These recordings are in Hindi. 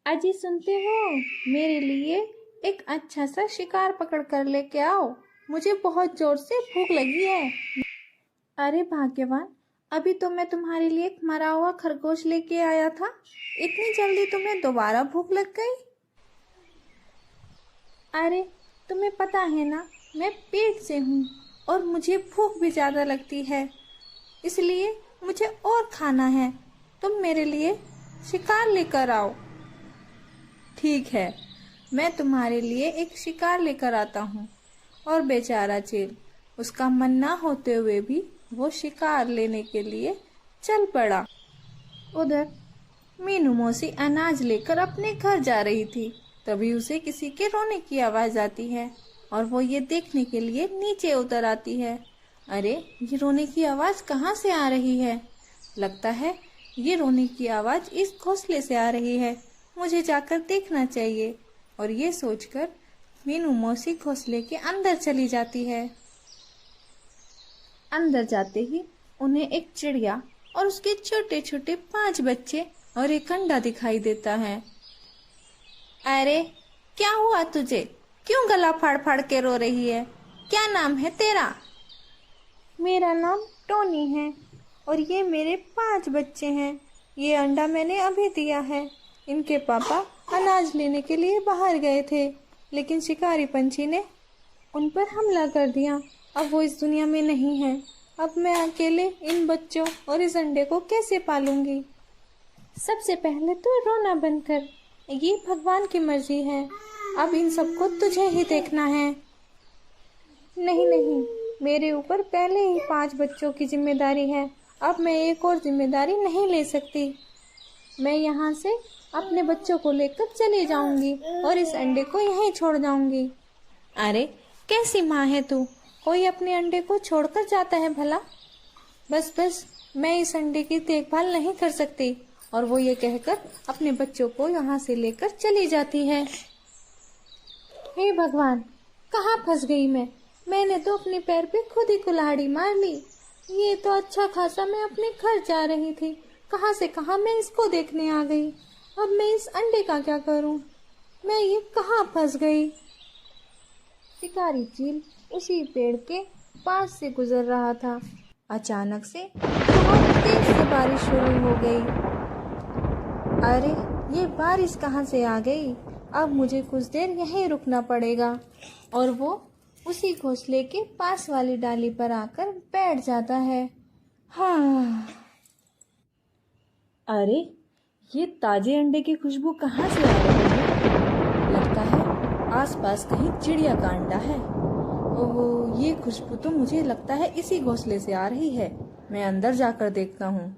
अजी सुनते हो, मेरे लिए एक अच्छा सा शिकार पकड़ कर लेके आओ। मुझे बहुत जोर से भूख लगी है। अरे भाग्यवान, अभी तो मैं तुम्हारे लिए एक मरा हुआ खरगोश लेके आया था। इतनी जल्दी तुम्हें दोबारा भूख लग गई? अरे तुम्हें पता है ना, मैं पेट से हूँ और मुझे भूख भी ज़्यादा लगती है, इसलिए मुझे और खाना है। तुम मेरे लिए शिकार लेकर आओ। ठीक है, मैं तुम्हारे लिए एक शिकार लेकर आता हूँ। और बेचारा चील, उसका मन ना होते हुए भी वो शिकार लेने के लिए चल पड़ा। उधर मीनू मौसी अनाज लेकर अपने घर जा रही थी, तभी उसे किसी के रोने की आवाज़ आती है और वो ये देखने के लिए नीचे उतर आती है। अरे, ये रोने की आवाज़ कहाँ से आ रही है? लगता है ये रोने की आवाज़ इस घोंसले से आ रही है। मुझे जाकर देखना चाहिए। और ये सोचकर मीनू मौसी घोंसले के अंदर चली जाती है। अंदर जाते ही उन्हें एक चिड़िया और उसके छोटे छोटे 5 बच्चे और एक अंडा दिखाई देता है। अरे, क्या हुआ तुझे? क्यों गला फाड़ फाड़ के रो रही है? क्या नाम है तेरा? मेरा नाम टोनी है और ये मेरे 5 बच्चे हैं। ये अंडा मैंने अभी दिया है। इनके पापा अनाज लेने के लिए बाहर गए थे, लेकिन शिकारी पंछी ने उन पर हमला कर दिया। अब वो इस दुनिया में नहीं है। अब मैं अकेले इन बच्चों और इस अंडे को कैसे पालूंगी? सबसे पहले तो रोना बंद कर। ये भगवान की मर्जी है। अब इन सबको तुझे ही देखना है। नहीं नहीं, मेरे ऊपर पहले ही 5 बच्चों की जिम्मेदारी है। अब मैं एक और जिम्मेदारी नहीं ले सकती। मैं यहाँ से अपने बच्चों को लेकर चली जाऊंगी और इस अंडे को यहीं छोड़ जाऊंगी। अरे, कैसी माँ है तू? कोई अपने अंडे को छोड़कर जाता है भला? बस बस, मैं इस अंडे की देखभाल नहीं कर सकती। और वो ये कहकर अपने बच्चों को यहाँ से लेकर चली जाती है। हे भगवान, कहाँ फंस गई मैं? मैंने तो अपने पैर पे खुद ही कुल्हाड़ी मार ली। ये तो अच्छा खासा मैं अपने घर जा रही थी, कहाँ से कहाँ मैं इसको देखने आ गई। अब मैं इस अंडे का क्या करूं? मैं ये कहाँ फंस गई? शिकारी चील उसी पेड़ के पास से गुजर रहा था। अचानक से बहुत तेज से बारिश शुरू हो गई। अरे, ये बारिश कहाँ से आ गई? अब मुझे कुछ देर यहीं रुकना पड़ेगा। और वो उसी घोंसले के पास वाली डाली पर आकर बैठ जाता है। हाँ, अरे, ये ताजे अंडे की खुशबू कहाँ से आ रही है? लगता है आसपास कहीं चिड़िया का अंडा है। ओहो, ये खुशबू तो मुझे लगता है इसी घोंसले से आ रही है। मैं अंदर जाकर देखता हूँ,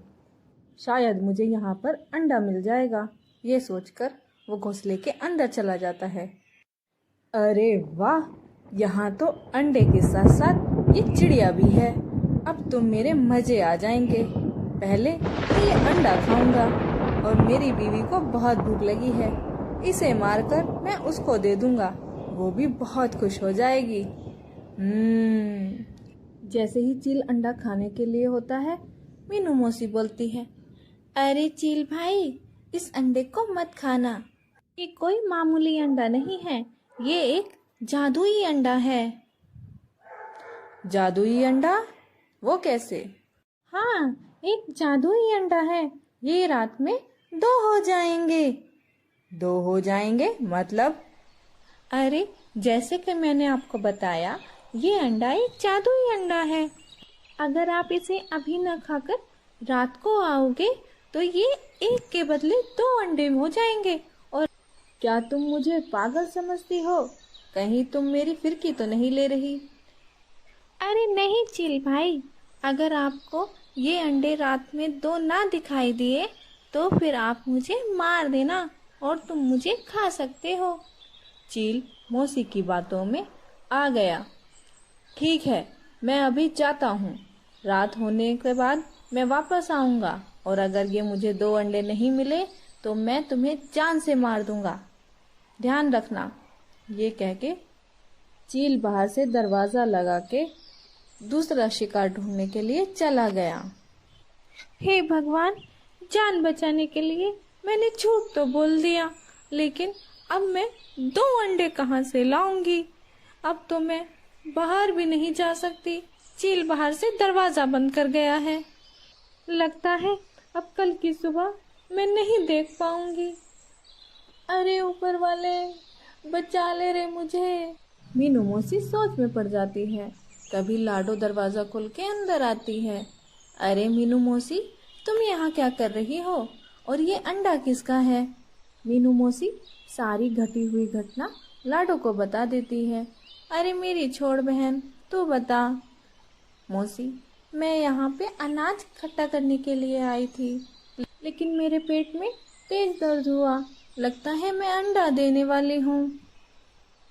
शायद मुझे यहाँ पर अंडा मिल जाएगा। ये सोचकर वो घोंसले के अंदर चला जाता है। अरे वाह, यहाँ तो अंडे के साथ साथ ये चिड़िया भी है। अब तो मेरे मजे आ जाएंगे। पहले मैं ये अंडा खाऊंगा और मेरी बीवी को बहुत भूख लगी है। इसे मारकर मैं उसको दे दूंगा, वो भी बहुत खुश हो जाएगी। जैसे ही चील अंडा खाने के लिए होता है, मीनू मौसी बोलती है, अरे चील भाई, इस अंडे को मत खाना। ये कोई मामूली अंडा नहीं है, ये एक जादुई अंडा है। जादुई अंडा? वो कैसे? हाँ, एक जादुई अंडा है। ये रात में 2 हो जाएंगे। 2 हो जाएंगे मतलब? अरे, जैसे कि मैंने आपको बताया, ये अंडा एक जादुई अंडा है। अगर आप इसे अभी न खाकर रात को आओगे तो ये एक के बदले 2 अंडे हो जाएंगे। और क्या तुम मुझे पागल समझती हो? कहीं तुम मेरी फिरकी तो नहीं ले रही? अरे नहीं चील भाई, अगर आपको ये अंडे रात में 2 ना दिखाई दिए तो फिर आप मुझे मार देना और तुम मुझे खा सकते हो। चील मौसी की बातों में आ गया। ठीक है, मैं अभी जाता हूँ। रात होने के बाद मैं वापस आऊँगा और अगर ये मुझे 2 अंडे नहीं मिले तो मैं तुम्हें जान से मार दूँगा। ध्यान रखना। ये कह के चील बाहर से दरवाज़ा लगा के दूसरा शिकार ढूंढने के लिए चला गया। हे भगवान, जान बचाने के लिए मैंने झूठ तो बोल दिया। लेकिन अब मैं 2 अंडे कहाँ से लाऊंगी? अब तो मैं बाहर भी नहीं जा सकती। चील बाहर से दरवाजा बंद कर गया है। लगता है अब कल की सुबह मैं नहीं देख पाऊंगी। अरे ऊपर वाले, बचा ले रे मुझे। मीनू मौसी सोच में पड़ जाती है। तभी लाडो दरवाजा खोल के अंदर आती है। अरे मीनू मौसी, तुम यहाँ क्या कर रही हो? और ये अंडा किसका है? मीनू मौसी सारी घटी हुई घटना लाडो को बता देती है। अरे मेरी छोड़ बहन, तू बता। मौसी, मैं यहाँ पे अनाज इकट्ठा करने के लिए आई थी, लेकिन मेरे पेट में तेज दर्द हुआ। लगता है मैं अंडा देने वाली हूँ।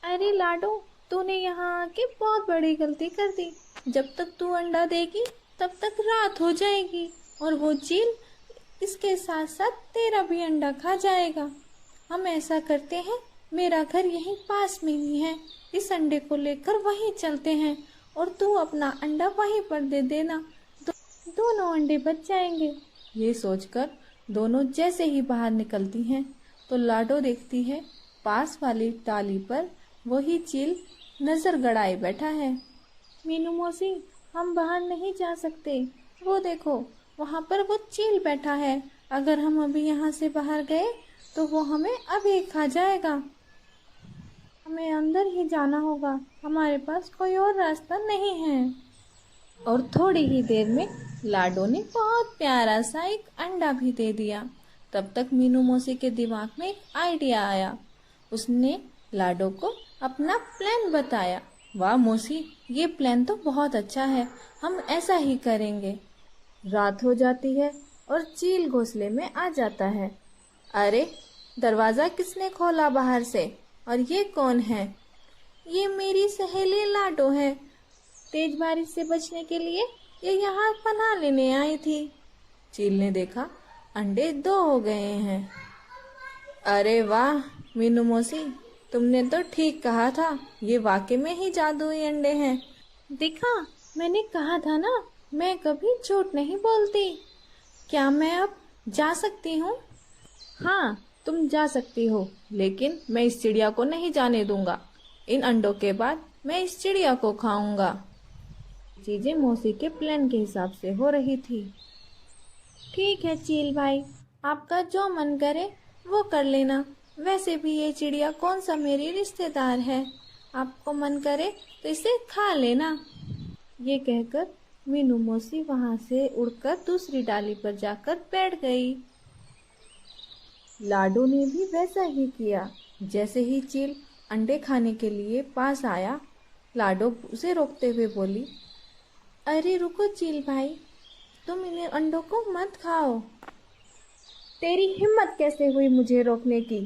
अरे लाडो, तूने यहाँ आके बहुत बड़ी गलती कर दी। जब तक तू अंडा देगी तब तक रात हो जाएगी और वो चील इसके साथ साथ तेरा भी अंडा खा जाएगा। हम ऐसा करते हैं, मेरा घर यहीं पास में ही है, इस अंडे को लेकर वहीं चलते हैं और तू अपना अंडा वहीं पर दे देना। दोनों अंडे बच जाएंगे। ये सोचकर दोनों जैसे ही बाहर निकलती हैं तो लाडो देखती है पास वाली टाली पर वही चील नजर गड़ाए बैठा है। मीनू मौसी, हम बाहर नहीं जा सकते। वो देखो, वहाँ पर वो चील बैठा है। अगर हम अभी यहाँ से बाहर गए तो वो हमें अभी खा जाएगा। हमें अंदर ही जाना होगा, हमारे पास कोई और रास्ता नहीं है। और थोड़ी ही देर में लाडो ने बहुत प्यारा सा एक अंडा भी दे दिया। तब तक मीनू मौसी के दिमाग में एक आइडिया आया। उसने लाडो को अपना प्लान बताया। वाह मौसी, ये प्लान तो बहुत अच्छा है, हम ऐसा ही करेंगे। रात हो जाती है और चील घोंसले में आ जाता है। अरे, दरवाजा किसने खोला बाहर से? और ये कौन है? ये मेरी सहेली लाडो है। तेज बारिश से बचने के लिए ये यहाँ पनाह लेने आई थी। चील ने देखा अंडे 2 हो गए हैं। अरे वाह मीनू मौसी, तुमने तो ठीक कहा था, ये वाकई में ही जादुई अंडे हैं। देखा, मैंने कहा था ना, मैं कभी झूठ नहीं बोलती। क्या मैं अब जा सकती हूँ? हाँ, तुम जा सकती हो, लेकिन मैं इस चिड़िया को नहीं जाने दूंगा। इन अंडों के बाद मैं इस चिड़िया को खाऊंगा। चीजें मौसी के प्लान के हिसाब से हो रही थी। ठीक है चील भाई, आपका जो मन करे वो कर लेना। वैसे भी ये चिड़िया कौन सा मेरी रिश्तेदार है, आपको मन करे तो इसे खा लेना। ये कहकर मीनू मौसी वहां से उड़कर दूसरी डाली पर जाकर बैठ गई। लाडो ने भी वैसा ही किया। जैसे ही चील अंडे खाने के लिए पास आया, लाडो उसे रोकते हुए बोली, अरे रुको चील भाई, तुम इन अंडों को मत खाओ। तेरी हिम्मत कैसे हुई मुझे रोकने की?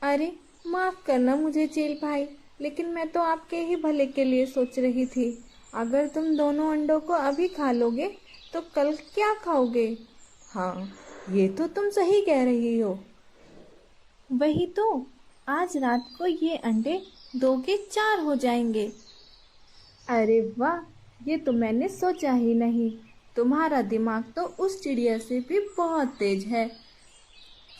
अरे माफ करना मुझे चील भाई, लेकिन मैं तो आपके ही भले के लिए सोच रही थी। अगर तुम दोनों अंडों को अभी खा लोगे तो कल क्या खाओगे? हाँ, ये तो तुम सही कह रही हो। वही तो, आज रात को ये अंडे 2 के 4 हो जाएंगे। अरे वाह, ये तो मैंने सोचा ही नहीं। तुम्हारा दिमाग तो उस चिड़िया से भी बहुत तेज है।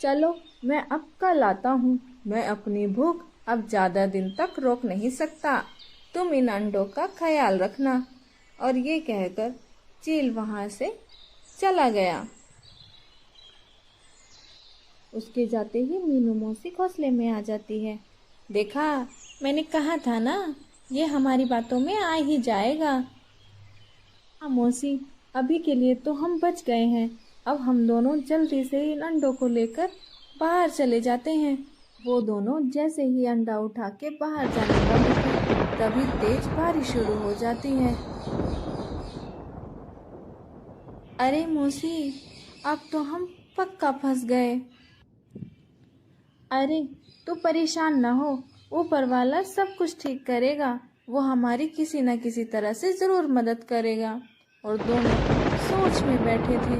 चलो, मैं अब कल आता हूँ। मैं अपनी भूख अब ज़्यादा दिन तक रोक नहीं सकता। तुम इन अंडों का ख्याल रखना। और ये कहकर चील वहाँ से चला गया। उसके जाते ही मीनू मौसी घोंसले में आ जाती है। देखा, मैंने कहा था ना, ये हमारी बातों में आ ही जाएगा। हाँ मौसी, अभी के लिए तो हम बच गए हैं। अब हम दोनों जल्दी से इन अंडों को लेकर बाहर चले जाते हैं। वो दोनों जैसे ही अंडा उठा के बाहर जाने वाले थे, तभी तेज बारिश शुरू हो जाती है। अरे मौसी, अब तो हम पक्का फंस गए। अरे तू परेशान ना हो, ऊपर वाला सब कुछ ठीक करेगा। वो हमारी किसी न किसी तरह से जरूर मदद करेगा। और दोनों सोच में बैठे थे।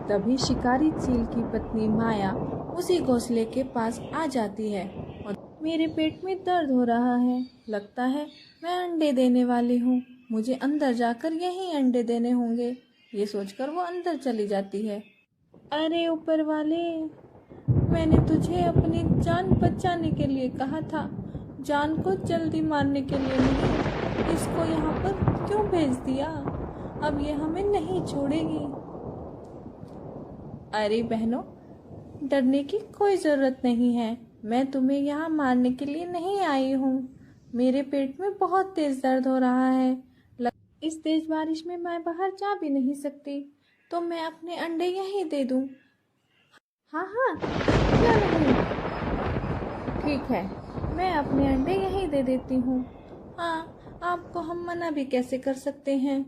तभी शिकारी चील की पत्नी माया उसी घोंसले के पास आ जाती है। और मेरे पेट में दर्द हो रहा है, लगता है मैं अंडे देने वाली हूँ। मुझे अंदर जाकर यहीं अंडे देने होंगे। ये सोचकर वो अंदर चली जाती है। अरे ऊपर वाले, मैंने तुझे अपनी जान बचाने के लिए कहा था, जान को जल्दी मारने के लिए नहीं। इसको यहाँ पर क्यों भेज दिया? अब ये हमें नहीं छोड़ेगी। अरे बहनों, डरने की कोई ज़रूरत नहीं है। मैं तुम्हें यहाँ मारने के लिए नहीं आई हूँ। मेरे पेट में बहुत तेज़ दर्द हो रहा है। इस तेज़ बारिश में मैं बाहर जा भी नहीं सकती, तो मैं अपने अंडे यहीं दे दूँ। हाँ हाँ, क्यों नहीं? ठीक है, मैं अपने अंडे यहीं दे देती हूँ। हाँ, आपको हम मना भी कैसे कर सकते हैं।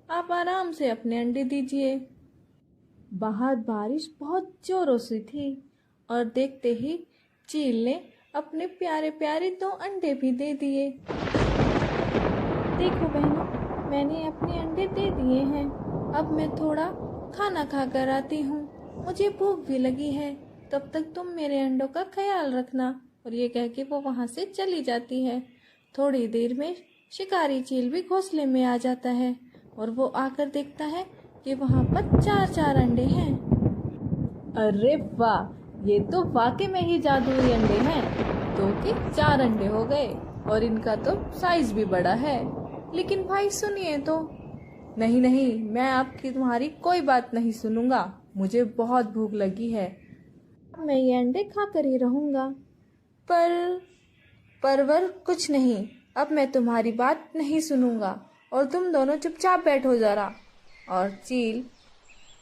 आप आराम से अपने अंडे दीजिए। बाहर बारिश बहुत जोरों से थी और देखते ही चील ने अपने प्यारे प्यारे 2 अंडे भी दे दिए। देखो बहनों, मैंने अपने अंडे दे दिए हैं। अब मैं थोड़ा खाना खा कर आती हूँ, मुझे भूख भी लगी है। तब तक तुम मेरे अंडों का ख्याल रखना। और ये कह के वो वहाँ से चली जाती है। थोड़ी देर में शिकारी चील भी घोंसले में आ जाता है और वो आकर देखता है कि वहाँ पर 4-4 अंडे हैं। अरे वाह, ये तो वाकई में ही जादुई अंडे हैं। तो कि 4 अंडे हो गए और इनका तो साइज भी बड़ा है। लेकिन भाई सुनिए तो। नहीं नहीं, मैं आपकी तुम्हारी कोई बात नहीं सुनूंगा। मुझे बहुत भूख लगी है। मैं ये अंडे खाकर ही रहूंगा। परवर कुछ नहीं, अब मैं तुम्हारी बात नहीं सुनूंगा और तुम दोनों चुपचाप बैठो जरा। और चील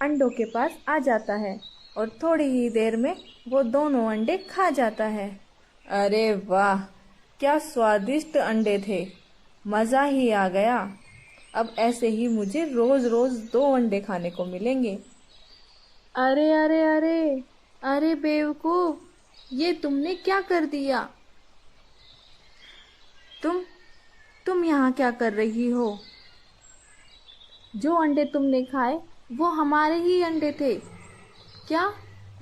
अंडों के पास आ जाता है और थोड़ी ही देर में वो दोनों अंडे खा जाता है। अरे वाह, क्या स्वादिष्ट अंडे थे, मज़ा ही आ गया। अब ऐसे ही मुझे रोज़ रोज़ 2 अंडे खाने को मिलेंगे। अरे अरे अरे अरे बेवकूफ, ये तुमने क्या कर दिया? तुम यहाँ क्या कर रही हो? जो अंडे तुमने खाए वो हमारे ही अंडे थे। क्या?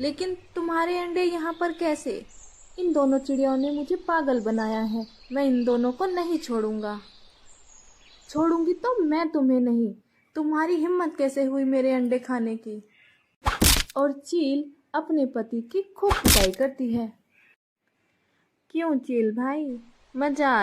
लेकिन तुम्हारे अंडे यहाँ पर कैसे? इन दोनों चिड़ियों ने मुझे पागल बनाया है। मैं इन दोनों को नहीं छोड़ूंगा। छोड़ूंगी तो मैं तुम्हें नहीं। तुम्हारी हिम्मत कैसे हुई मेरे अंडे खाने की? और चील अपने पति की खूब पिटाई करती है। क्यों चील भाई, मजा